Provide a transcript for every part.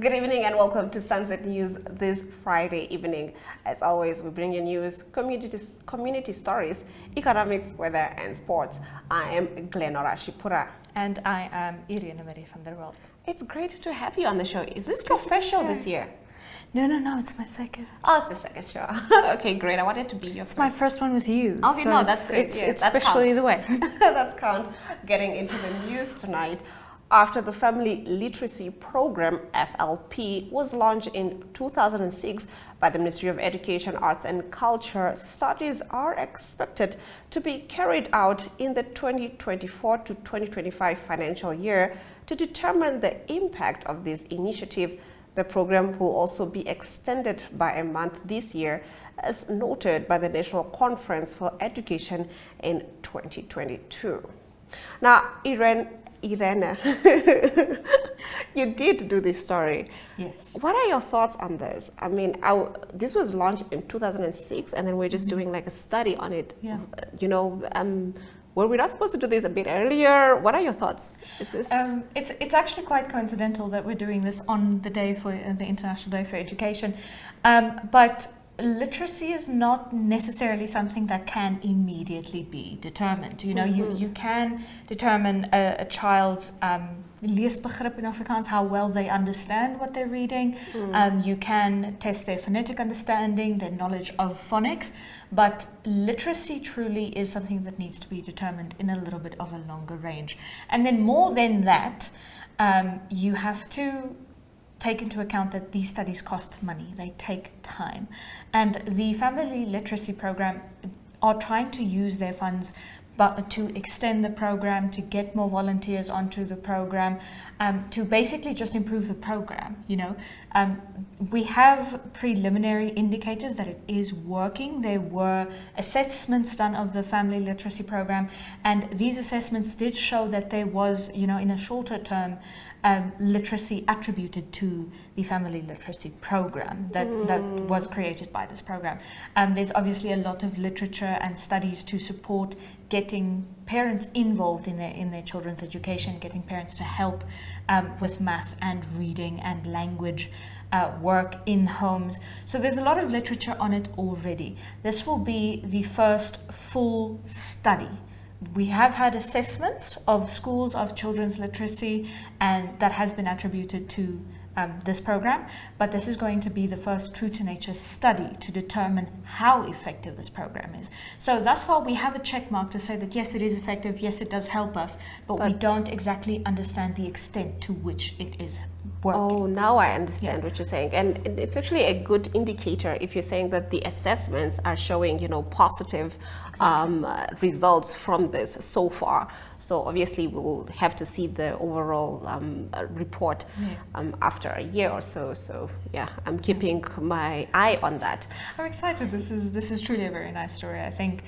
Good evening and welcome to Sunset News this Friday evening. As always, we bring you news, community stories, economics, weather and sports. I am Glenora Shipura. And I am Irene Marie van der Walt. It's great to have you on the show. Is this your special this year? No, it's my second. Oh, it's the second show. Okay, great. I wanted to be your first. It's my first one with you. Okay, so no, that's great. It's especially the way. That's count. Getting into the news tonight. After the Family Literacy Program, FLP, was launched in 2006 by the Ministry of Education, Arts and Culture, studies are expected to be carried out in the 2024 to 2025 financial year to determine the impact of this initiative. The program will also be extended by a month this year, as noted by the National Conference for Education in 2022. Now, Irene, you did do this story. Yes. What are your thoughts on this? I mean, this was launched in 2006, and then we're just doing like a study on it. Yeah. You know, were we not supposed to do this a bit earlier? What are your thoughts? Is this? It's actually quite coincidental that we're doing this on the day for the International Day for Education, but literacy is not necessarily something that can immediately be determined. You know, you can determine a child's leesbegrip in Afrikaans, how well they understand what they're reading. You can test their phonetic understanding, their knowledge of phonics, but literacy truly is something that needs to be determined in a little bit of a longer range. And then more than that, you have to take into account that these studies cost money, they take time. And the Family Literacy Program are trying to use their funds to extend the program, to get more volunteers onto the program, to basically just improve the program, you know. We have preliminary indicators that it is working. There were assessments done of the Family Literacy Program, and these assessments did show that there was, you know, in a shorter term, literacy attributed to the Family Literacy Program that was created by this program. There's obviously a lot of literature and studies to support getting parents involved in their children's education, getting parents to help with math and reading and language work in homes. So there's a lot of literature on it already. This will be the first full study. We have had assessments of schools of children's literacy, and that has been attributed to this program, but this is going to be the first true to nature study to determine how effective this program is. So thus far we have a check mark to say that yes, it is effective, yes, it does help us, but we don't exactly understand the extent to which it is working. Oh, now I understand what you're saying. And it's actually a good indicator if you're saying that the assessments are showing, you know, positive results from this so far. So obviously we'll have to see the overall report after a year or so. So yeah, I'm keeping my eye on that. I'm excited. This is truly a very nice story. I think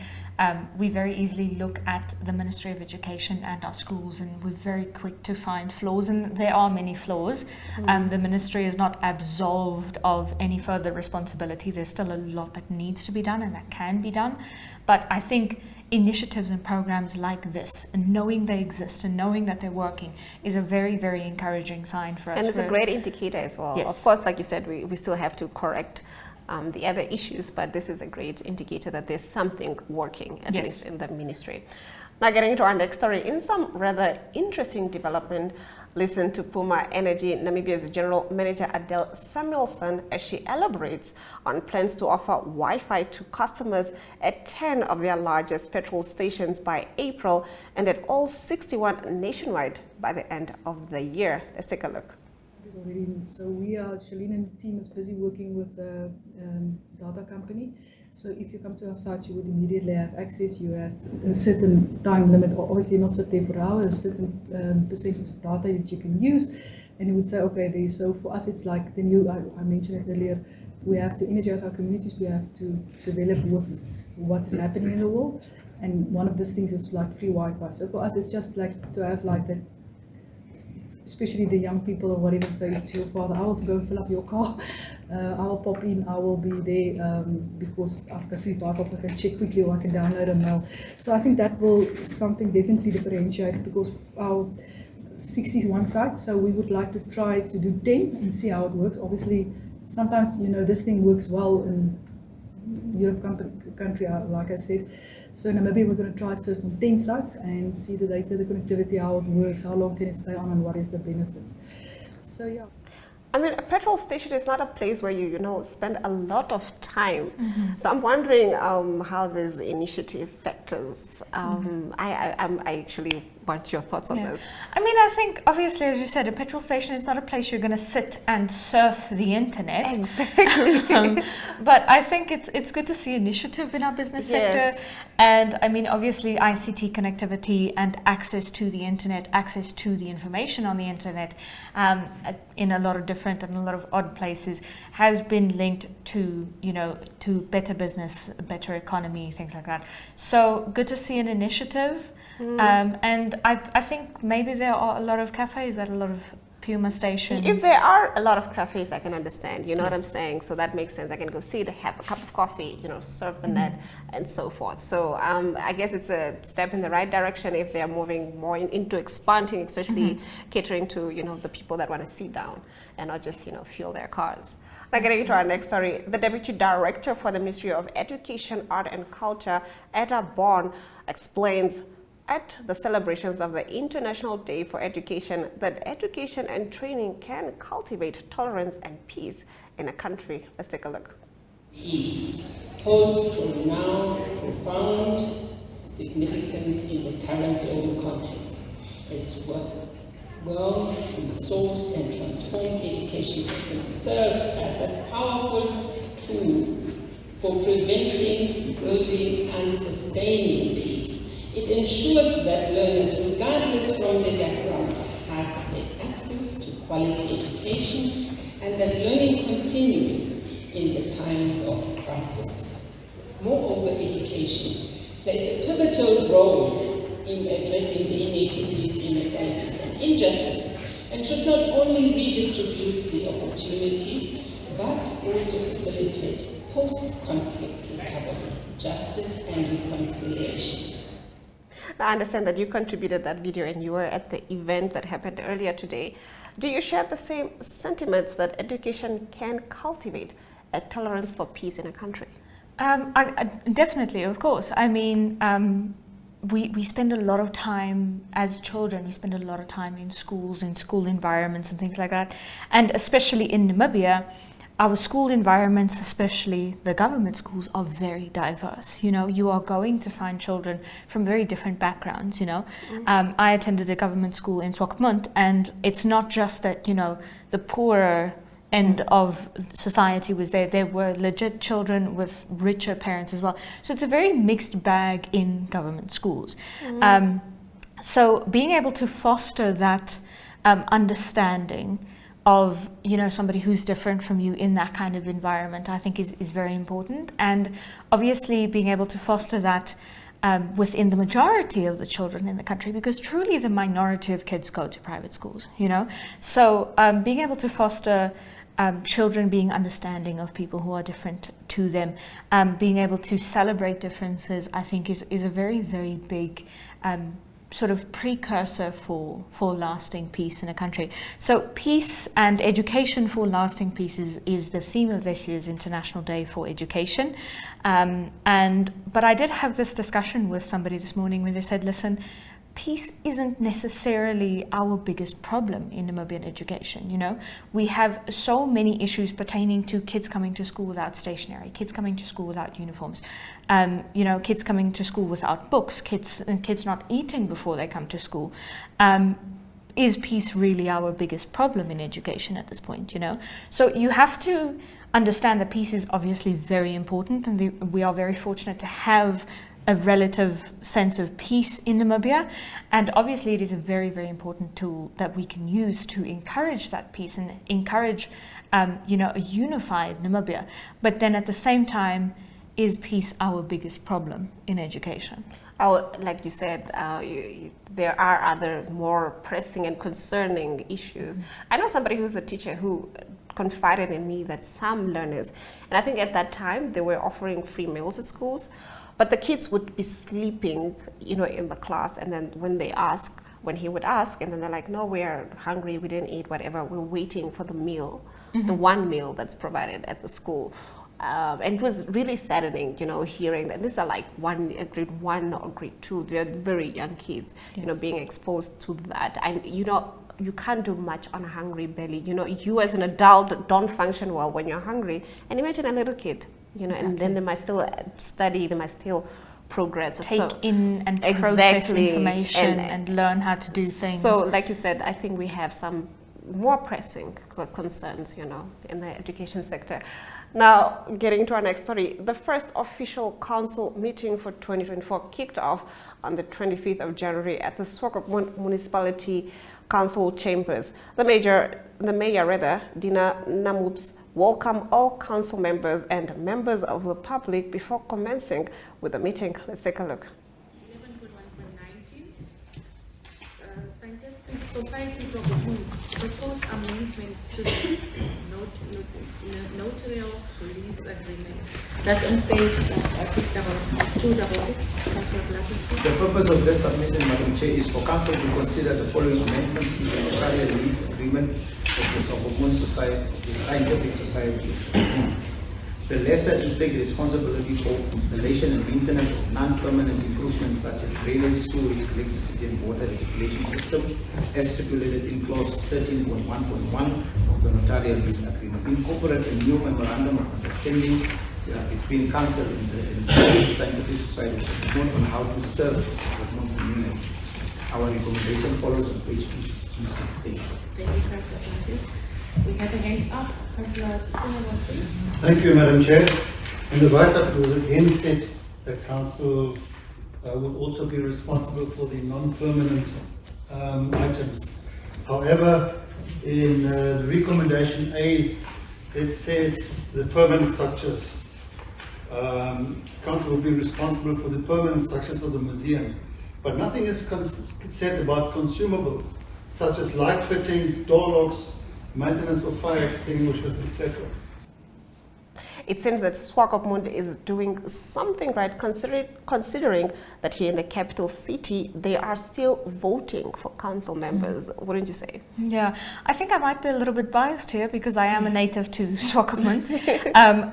we very easily look at the Ministry of Education and our schools, and we're very quick to find flaws, and there are many flaws. The ministry is not absolved of any further responsibility. There's still a lot that needs to be done and that can be done. But I think initiatives and programs like this, and knowing they exist and knowing that they're working, is a very, very encouraging sign for us. And it's a great indicator as well. Yes. Of course, like you said, we still have to correct the other issues, but this is a great indicator that there's something working, at least in the ministry. Now, getting into our next story, in some rather interesting development, listen to Puma Energy Namibia's General Manager Adele Samuelson as she elaborates on plans to offer Wi-Fi to customers at 10 of their largest petrol stations by April and at all 61 nationwide by the end of the year. Let's take a look. So Shalene and the team is busy working with a data company. So if you come to our site, you would immediately have access. You have a certain time limit, obviously not set there for hours, a certain percentage of data that you can use. And you would say, okay, so for us, it's like the new, I mentioned it earlier, we have to energize our communities, we have to develop with what is happening in the world. And one of these things is like free Wi-Fi. So for us, it's just like to have like that, especially the young people or whatever, say to your father, I will go fill up your car, I will pop in, I will be there because I've got free Wi-Fi, I can check quickly or I can download a mail. So I think that will something definitely differentiate, because our 61 sites, so we would like to try to do 10 and see how it works. Obviously, sometimes, this thing works well in Europe country, like I said. So Namibia, we're going to try it first on 10 sites and see the data, the connectivity, how it works, how long can it stay on, and what is the benefits. So yeah. I mean, a petrol station is not a place where you spend a lot of time. So I'm wondering how this initiative factors. I actually want your thoughts on this. I mean, I think obviously, as you said, a petrol station is not a place you're going to sit and surf the internet. Exactly. But I think it's good to see initiative in our business sector. And I mean, obviously, ICT connectivity and access to the internet, access to the information on the internet, in a lot of different and a lot of odd places, has been linked to to better business, better economy, things like that. So good to see an initiative. And I think maybe there are a lot of cafes at a lot of Puma stations. If there are a lot of cafes, I can understand, what I'm saying? So that makes sense. I can go sit, have a cup of coffee, surf the net and so forth. So I guess it's a step in the right direction if they're moving more into expanding, especially catering to, the people that want to sit down and not just, fuel their cars. Now getting into our next story, the Deputy Director for the Ministry of Education, Art and Culture, Etta Bond, explains at the celebrations of the International Day for Education that education and training can cultivate tolerance and peace in a country. Let's take a look. Peace holds profound significance in the current global context as well-resourced and transformed education system serves as a powerful tool for preventing, building, and sustaining peace. It ensures that learners, regardless from their background, have the access to quality education and that learning continues in the times of crisis. Moreover, education plays a pivotal role in addressing the inequities, inequalities, and injustices, and should not only redistribute the opportunities, but also facilitate post-conflict recovery, justice, and reconciliation. Now, I understand that you contributed that video and you were at the event that happened earlier today. Do you share the same sentiments that education can cultivate a tolerance for peace in a country? I definitely, of course. I mean, we spend a lot of time as children, we spend a lot of time in schools, in school environments and things like that. And especially in Namibia, our school environments, especially the government schools, are very diverse. You are going to find children from very different backgrounds, I attended a government school in Swakopmund, and it's not just that, the poorer end of society was there. There were legit children with richer parents as well. So it's a very mixed bag in government schools. So being able to foster that understanding of somebody who's different from you in that kind of environment, I think is very important. And obviously being able to foster that within the majority of the children in the country, because truly the minority of kids go to private schools, So being able to foster children being understanding of people who are different to them, being able to celebrate differences, I think is a very, very big sort of precursor for lasting peace in a country. So peace and education for lasting peace is the theme of this year's International Day for Education. But I did have this discussion with somebody this morning where they said, listen, peace isn't necessarily our biggest problem in Namibian education. We have so many issues pertaining to kids coming to school without stationery, kids coming to school without uniforms, kids coming to school without books, kids not eating before they come to school. Is peace really our biggest problem in education at this point? So you have to understand that peace is obviously very important, and we are very fortunate to have a relative sense of peace in Namibia, and obviously it is a very, very important tool that we can use to encourage that peace and encourage a unified Namibia. But then at the same time, is peace our biggest problem in education? Like you said, there are other more pressing and concerning issues. I know somebody who's a teacher who confided in me that some learners, and I think at that time they were offering free meals at schools, but the kids would be sleeping, in the class, and then when they ask when he would ask, and then they're like, no, we're hungry, we didn't eat, whatever, we're waiting for the meal, the one meal that's provided at the school. And it was really saddening, you know, hearing that these are like grade 1 or grade 2, they're very young kids, you know, being exposed to that. And, you know, you can't do much on a hungry belly. You know, you as an adult don't function well when you're hungry. And imagine a little kid, you know, and then they might still study, they might still progress. Take in and process information and learn how to do things. So, like you said, I think we have some more pressing concerns, you know, in the education sector. Now, getting to our next story, the first official council meeting for 2024 kicked off on the 25th of January at the Swakopmund Municipality Council chambers. The mayor, Dina Namoops, welcomed all council members and members of the public before commencing with the meeting. Let's take a look. 11.1.19 Scientific Societies of the Moon proposed amendments to the notarial release agreement. That's on page 266. The purpose of this submission, Madam Chair, is for Council to consider the following amendments to the notarial release agreement of the Swakopmund Society, the Scientific Societies. The lesser will take responsibility for installation and maintenance of non-permanent improvements such as drainage, sewage, electricity and water regulation system, as stipulated in clause 13.1.1 of the notarial lease agreement. Incorporate a new memorandum of understanding between Council and the Scientific Society on how to serve the Swakopmund community. Our recommendation follows on page 216. Thank you, Councillor Francis. We have a hand up. Councillor, please. Thank you, Madam Chair. In the write-up, it was again said that Council would also be responsible for the non-permanent items. However, in the recommendation A, it says the permanent structures. Council will be responsible for the permanent structures of the museum. But nothing is said about consumables, such as light fittings, door locks, maintenance of fire extinguishers, etc. It seems that Swakopmund is doing something right, considering that here in the capital city, they are still voting for council members, wouldn't you say? Yeah, I think I might be a little bit biased here because I am a native to Swakopmund,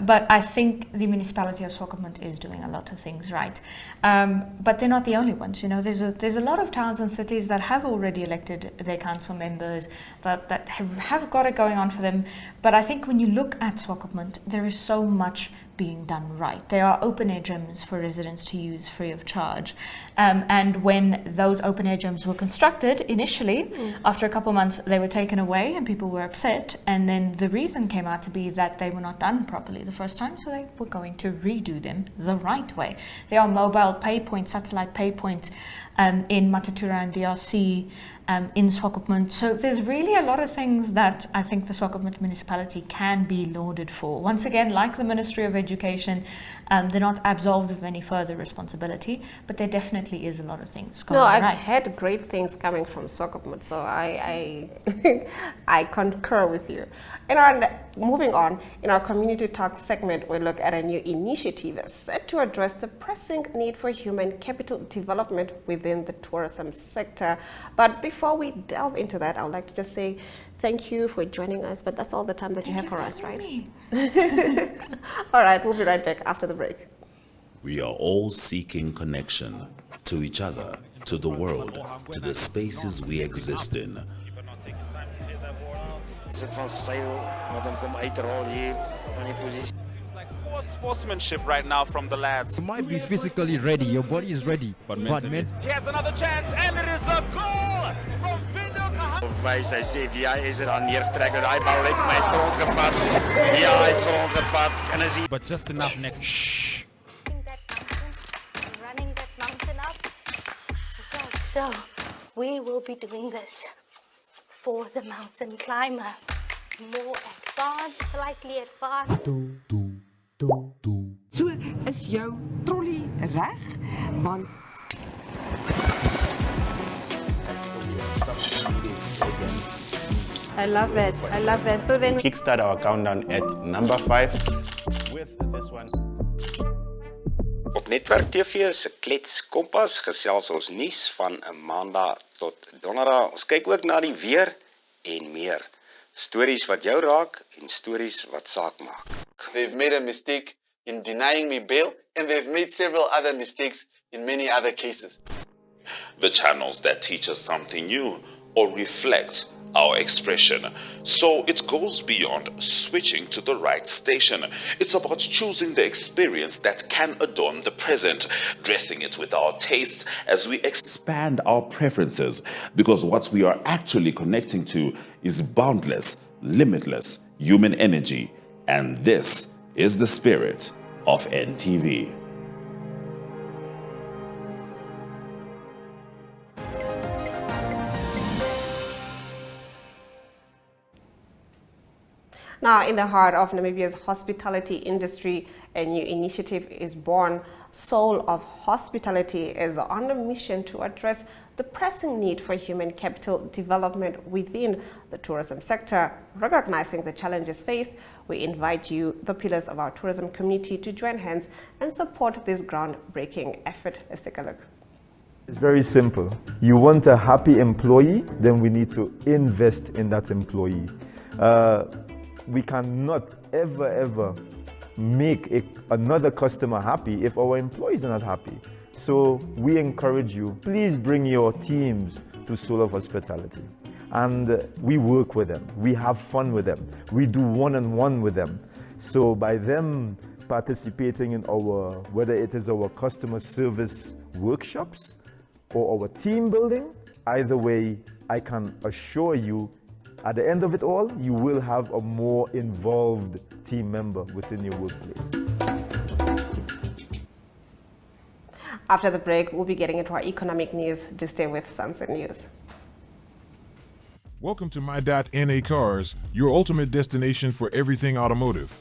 but I think the municipality of Swakopmund is doing a lot of things right. But they're not the only ones, you know, there's a lot of towns and cities that have already elected their council members, that have got it going on for them. But I think when you look at Swakopmund, there is so much being done right. There are open air gyms for residents to use free of charge. And when those open air gyms were constructed initially, after a couple months, they were taken away and people were upset. And then the reason came out to be that they were not done properly the first time, so they were going to redo them the right way. There are mobile pay points, satellite pay points in Matatura and DRC, in Swakopmund. So there's really a lot of things that I think the Swakopmund municipality can be lauded for. Once again, like the Ministry of Education, they're not absolved of any further responsibility, but there definitely is a lot of things going right. No, I've heard great things coming from Swakopmund, so I concur with you. Moving on, in our Community Talk segment, we look at a new initiative that's set to address the pressing need for human capital development within the tourism sector. But before we delve into that, I would like to just say thank you for joining us, but that's all the time that you have for us, right? All right, we'll be right back after the break. We are all seeking connection to each other, to the world, to the spaces we exist in. Poor sportsmanship right now from the lads. You might be physically ready, your body is ready, but mentally. Here's another chance, and it is a goal from Vindo Kaha. Wij zijn CVI is er aan neertrekken. Hij bal ligt mij grond gepakt. Ja, hij heeft grond gepakt. En dan zie. But just enough next. Shh. Running that mountain up. Okay, so we will be doing this for the mountain climber. More advanced, slightly advanced. So is jou trolley reg? Want I love that. I love that. So then kickstart our countdown at number 5 with this one. Op Netwerk TV se Klets Kompas gesels ons nuus van 'n Maandag tot Donderdag. Ons kyk ook na die weer en meer. Stories wat jou raak en stories wat saak maak. They've made a mistake in denying me bail, and they've made several other mistakes in many other cases. The channels that teach us something new or reflect our expression. So it goes beyond switching to the right station. It's about choosing the experience that can adorn the present, dressing it with our tastes as we expand our preferences, because what we are actually connecting to is boundless, limitless human energy. And this is the spirit of NTV. Now, in the heart of Namibia's hospitality industry, a new initiative is born. Soul of Hospitality is on a mission to address the pressing need for human capital development within the tourism sector. Recognizing the challenges faced, we invite you, the pillars of our tourism community, to join hands and support this groundbreaking effort. Let's take a look. It's very simple. You want a happy employee, then we need to invest in that employee. We cannot ever make another customer happy if our employees are not happy. So we encourage you, please bring your teams to Soul of Hospitality. And we work with them, we have fun with them, we do one-on-one with them. So by them participating in our, whether it is our customer service workshops or our team building, either way, I can assure you, at the end of it all, you will have a more involved team member within your workplace. After the break, we'll be getting into our economic news. Do stay with Sunset News. Welcome to My.NA Cars, your ultimate destination for everything automotive.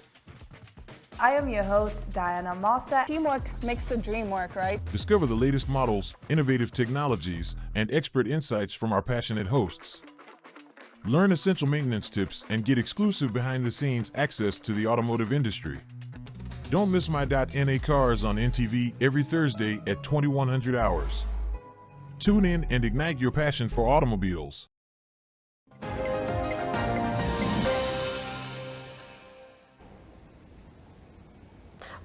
I am your host, Diana Master. Teamwork makes the dream work, right? Discover the latest models, innovative technologies, and expert insights from our passionate hosts. Learn essential maintenance tips and get exclusive behind-the-scenes access to the automotive industry. Don't miss My.NA Cars on NTV every Thursday at 2100 hours. Tune in and ignite your passion for automobiles.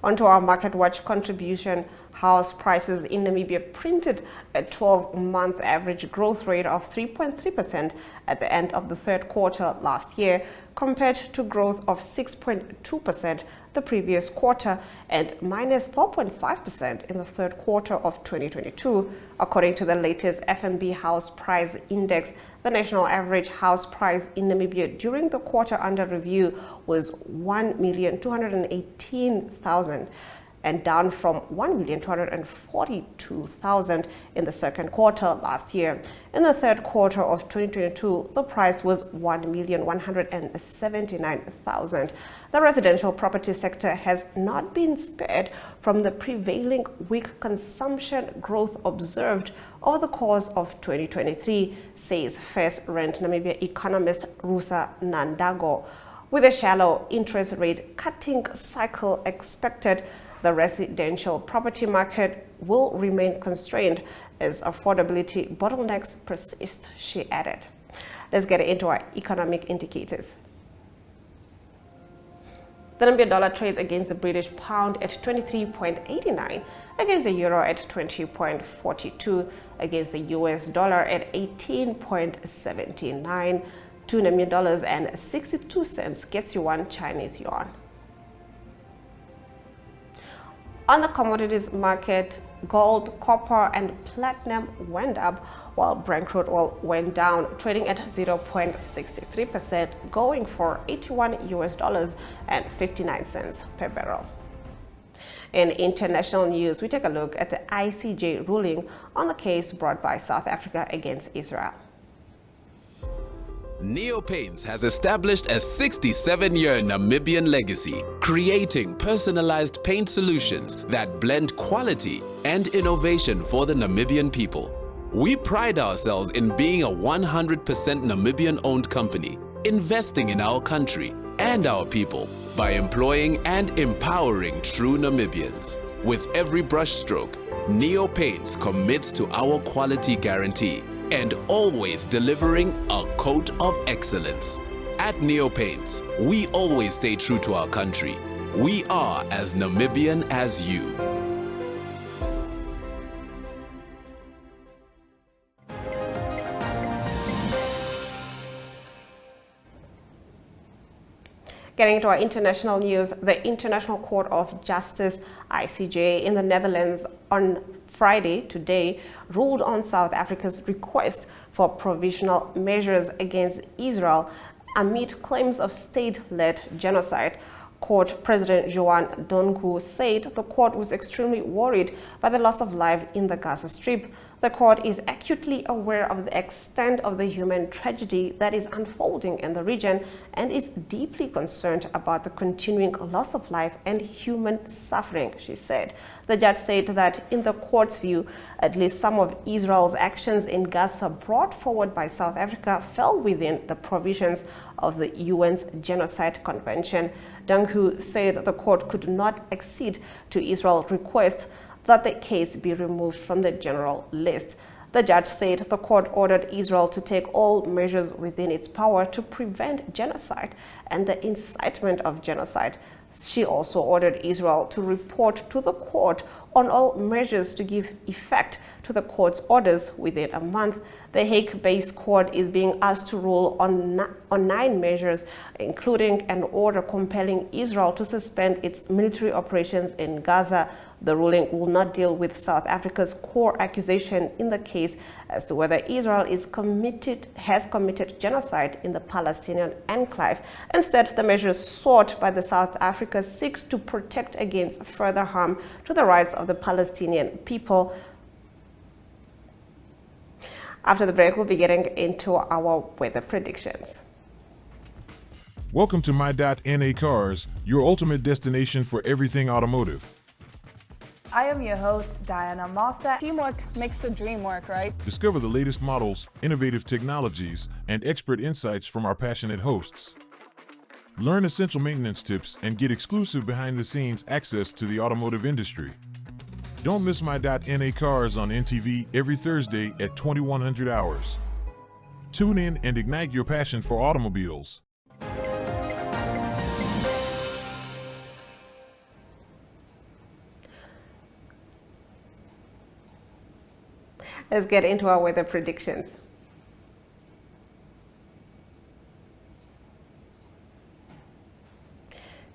Onto our Market Watch contribution, house prices in Namibia printed a 12-month average growth rate of 3.3% at the end of the third quarter last year, compared to growth of 6.2% the previous quarter and minus 4.5% in the third quarter of 2022. According to the latest FNB House Price Index, the national average house price in Namibia during the quarter under review was 1,218,000 and down from 1,242,000 in the second quarter last year. In the third quarter of 2022, the price was 1,179,000. The residential property sector has not been spared from the prevailing weak consumption growth observed over the course of 2023, says First Rent Namibia economist Rusa Nandago. With a shallow interest rate cutting cycle expected, the residential property market will remain constrained as affordability bottlenecks persist, she added. Let's get into our economic indicators. The Namibian dollar trades against the British pound at 23.89, against the euro at 20.42, against the US dollar at 18.79. $2.62 gets you one Chinese yuan. On the commodities market, gold, copper, and platinum went up, while Brent crude oil went down, trading at 0.63%, going for $81.59 per barrel. In international news, we take a look at the ICJ ruling on the case brought by South Africa against Israel. Neo Paints has established a 67-year Namibian legacy, creating personalized paint solutions that blend quality and innovation for the Namibian people. We pride ourselves in being a 100% Namibian-owned company, investing in our country and our people by employing and empowering true Namibians. With every brushstroke, Neo Paints commits to our quality guarantee and always delivering a coat of excellence. At Neo Paints, we always stay true to our country. We are as Namibian as you. Getting into our international news, the International Court of Justice, ICJ, in the Netherlands on Friday, today, ruled on South Africa's request for provisional measures against Israel amid claims of state-led genocide. Court President Johan Donku said the court was extremely worried by the loss of life in the Gaza Strip. The court is acutely aware of the extent of the human tragedy that is unfolding in the region and is deeply concerned about the continuing loss of life and human suffering, she said. The judge said that in the court's view, at least some of Israel's actions in Gaza brought forward by South Africa fell within the provisions of the UN's Genocide Convention. Donku said the court could not accede to Israel's request that the case be removed from the general list. The judge said the court ordered Israel to take all measures within its power to prevent genocide and the incitement of genocide. She also ordered Israel to report to the court on all measures to give effect to the court's orders within a month. The Hague-based court is being asked to rule on 9 measures, including an order compelling Israel to suspend its military operations in Gaza. The ruling will not deal with South Africa's core accusation in the case as to whether Israel has committed genocide in the Palestinian enclave. Instead, the measures sought by the South Africa seek to protect against further harm to the rights of the Palestinian people. After the break, we'll be getting into our weather predictions. Welcome to My.NA Cars, your ultimate destination for everything automotive. I am your host, Diana Master. Teamwork makes the dream work, right? Discover the latest models, innovative technologies, and expert insights from our passionate hosts. Learn essential maintenance tips and get exclusive behind-the-scenes access to the automotive industry. Don't miss My.NA Cars on NTV every Thursday at 2100 hours. Tune in and ignite your passion for automobiles. Let's get into our weather predictions.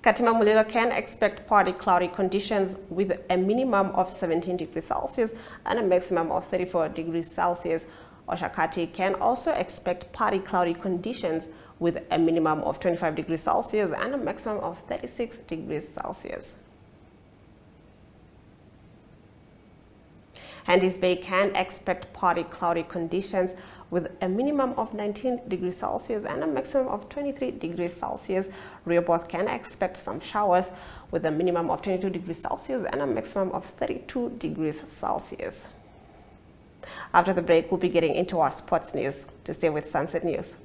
Katima Mulilo can expect partly cloudy conditions with a minimum of 17 degrees Celsius and a maximum of 34 degrees Celsius. Oshakati can also expect partly cloudy conditions with a minimum of 25 degrees Celsius and a maximum of 36 degrees Celsius. Handys Bay can expect partly cloudy conditions with a minimum of 19 degrees Celsius and a maximum of 23 degrees Celsius. Rehoboth can expect some showers with a minimum of 22 degrees Celsius and a maximum of 32 degrees Celsius. After the break, we'll be getting into our sports news. To stay with Sunset News.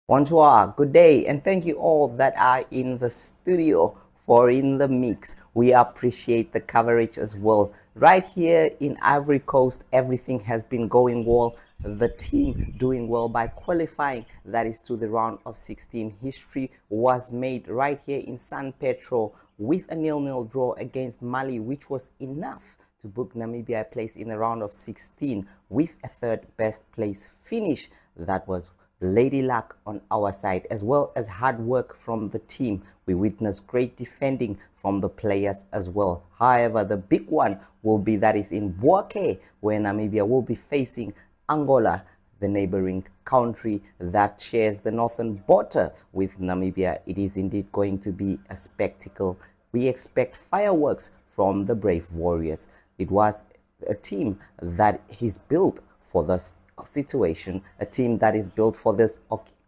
Bonjour, good day, and thank you all that are in the studio for In the Mix. We appreciate the coverage as well. Right here in Ivory Coast, everything has been going well. The team doing well by qualifying, that is to the round of 16. History was made right here in San Pedro with a 0-0 draw against Mali, which was enough to book Namibia a place in the round of 16 with a third best place finish. That was lady luck on our side, as well as hard work from the team. We witnessed great defending from the players as well. However, the big one will be that is in Bouake, where Namibia will be facing Angola, the neighboring country that shares the northern border with Namibia. It is indeed going to be a spectacle. We expect fireworks from the brave warriors. It was a team that is built for this situation, a team that is built for this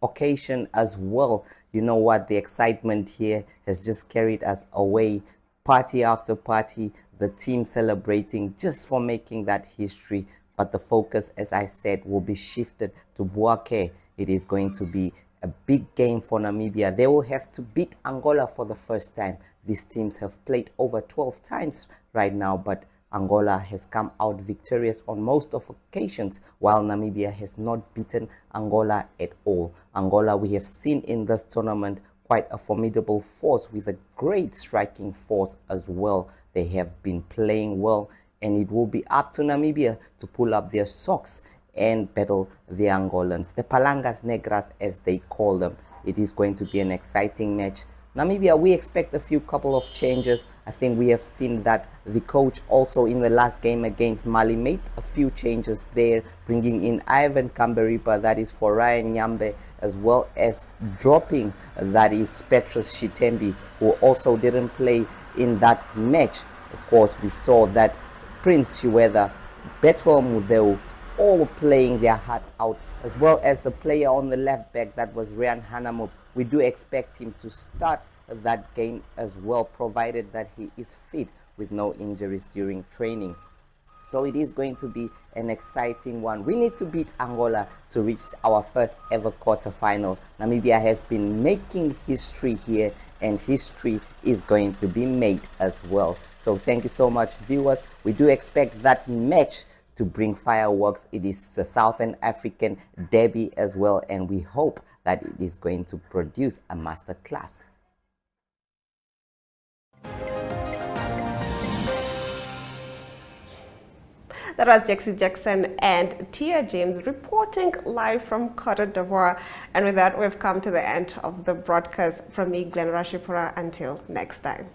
occasion as well. You know what, the excitement here has just carried us away, party after party, the team celebrating just for making that history. But the focus, as I said, will be shifted to Bouake. It is going to be a big game for Namibia. They will have to beat Angola for the first time. These teams have played over 12 times right now, but Angola has come out victorious on most of occasions, while Namibia has not beaten Angola at all. Angola, we have seen in this tournament, quite a formidable force with a great striking force as well. They have been playing well, and it will be up to Namibia to pull up their socks and battle the Angolans, the Palangas Negras as they call them. It is going to be an exciting match. Namibia, we expect a couple of changes. I think we have seen that the coach also in the last game against Mali made a few changes there, bringing in Ivan Kamberipa, that is for Ryan Nyambe, as well as dropping, that is Petrus Shitembi, who also didn't play in that match. Of course, we saw that Prince Chiweda, Betwell Mudeu, all playing their hearts out, as well as the player on the left back, that was Ryan Hanamup. We do expect him to start that game as well, provided that he is fit with no injuries during training. So it is going to be an exciting one. We need to beat Angola to reach our first ever quarterfinal. Namibia has been making history here, and history is going to be made as well. So thank you so much, viewers. We do expect that match to bring fireworks. It is the Southern African derby as well, and we hope that it is going to produce a masterclass. That was Jexie Jackson and Tia James reporting live from Côte d'Ivoire. And with that, we've come to the end of the broadcast. From me, Glenn Rashipura. Until next time.